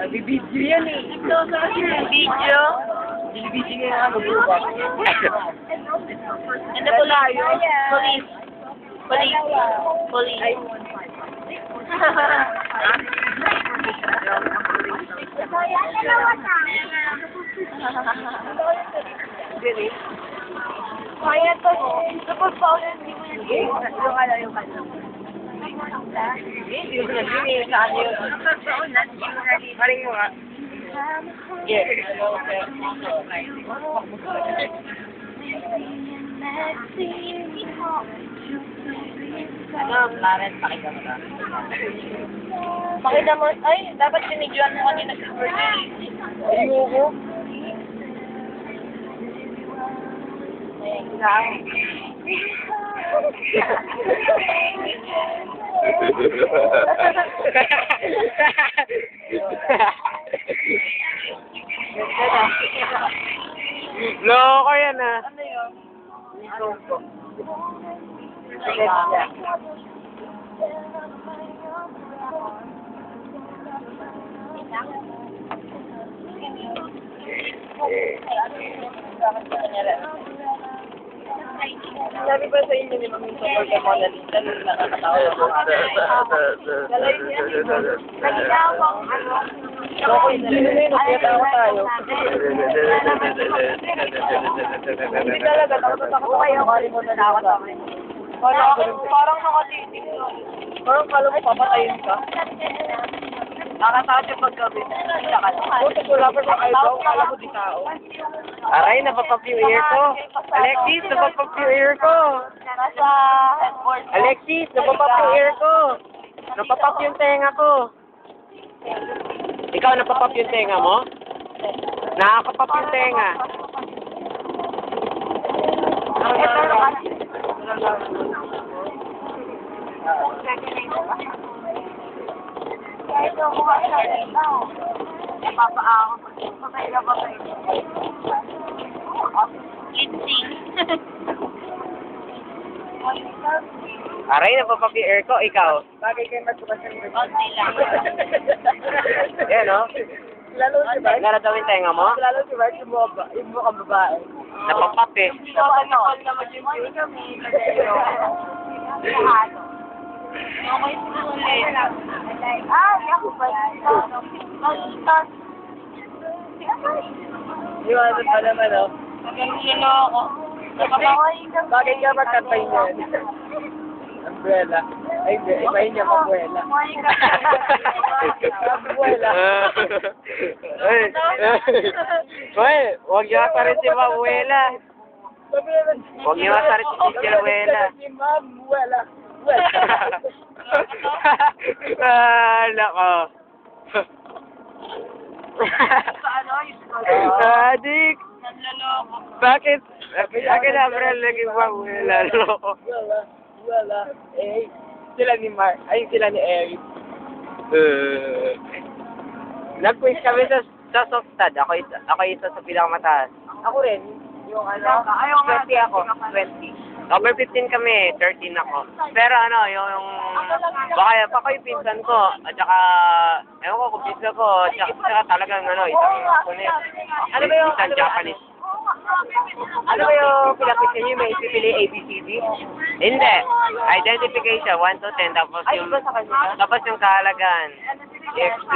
Bibidyo yan eh. Video. Bibidyo nga yung ano, bukas. Ano po layo? Police. Police. Police. Dili. Kaya to. Tapos pa ulit hindi mo yung Hindi ko nag-gini. Saan yun? Paring mo nga. Yes. Ano, planet? Pakita mo na. Pakita mo. Ay, dapat sinidyoan mo kanina sa birthday. Ayoko. Ayun lang. Loko yan ah. Ano yun? Sabi ba sa inyo ni Mami sa Pokemon na lista nung nakakatawa ko? Galayin niya. Nagilawang ano. Loko yung sino na yun, nakiyatawa tayo. Hindi talaga, takot kayo. Kalimutan na ako. Parang nakatitig lang. Parang kala mo papatayin ka. Nakatakot yung paggabi. Buti ko lang pa ayaw, kala mo di tao. Aray, napapap yung ear ko. Alexis, napapap yung ear ko. Nasa headboard. Alexis, napapap yung ear ko. Napapap yung tenga ko. Ikaw, napapap yung tenga mo? Nakakapap yung tenga. Kahit ako mukha sa ito. Napapaawa ko. Patay na patay. Lip-sync. Aray, napapap yung ear ko. Ikaw? Bagay kayo magbukas ng ear. Konti lang. Yan, no? Lalo si Bart? Lalo yung tenga mo? Lalo si Bart, yung mukhang babae. Napapap eh. Nakakal naman yung view kami. Ano? Okay, sulit. Ako ba? Malitas. Iwanan pa naman, no? Nagkakilo ako. Bagay ka magkantay niyan. Umbrella. Ay, hindi. Ibahin niya umbrella. Umbrella. Ay, huwag niyo kasarin si Mabuela. Huwag niyo kasarin si Mabuela. Mabuela. Nako. Adik! Nanloloko. Bakit? Akin na, bro, laging Mabuela. Loko. Wala. Eh, sila ni Mark. Ay, sila ni Eric. Nag-quiz kami sa Softad. Ako isa sa pinakamataas. Ako rin. Yung ano, 20 ako. 20. Over 15 kami, 13 ako. Pero ano, yung baka yung pinsan ko, at saka, ewan ko kung pinsan ko, tsaka talagang ano, isang kunit. Ano ba yung, isang Japanese? Ano ba yung pinapit niyo, may pipili ABCD? Hindi. Identification, 1 to 10, tapos yung kahalagan. I-explain.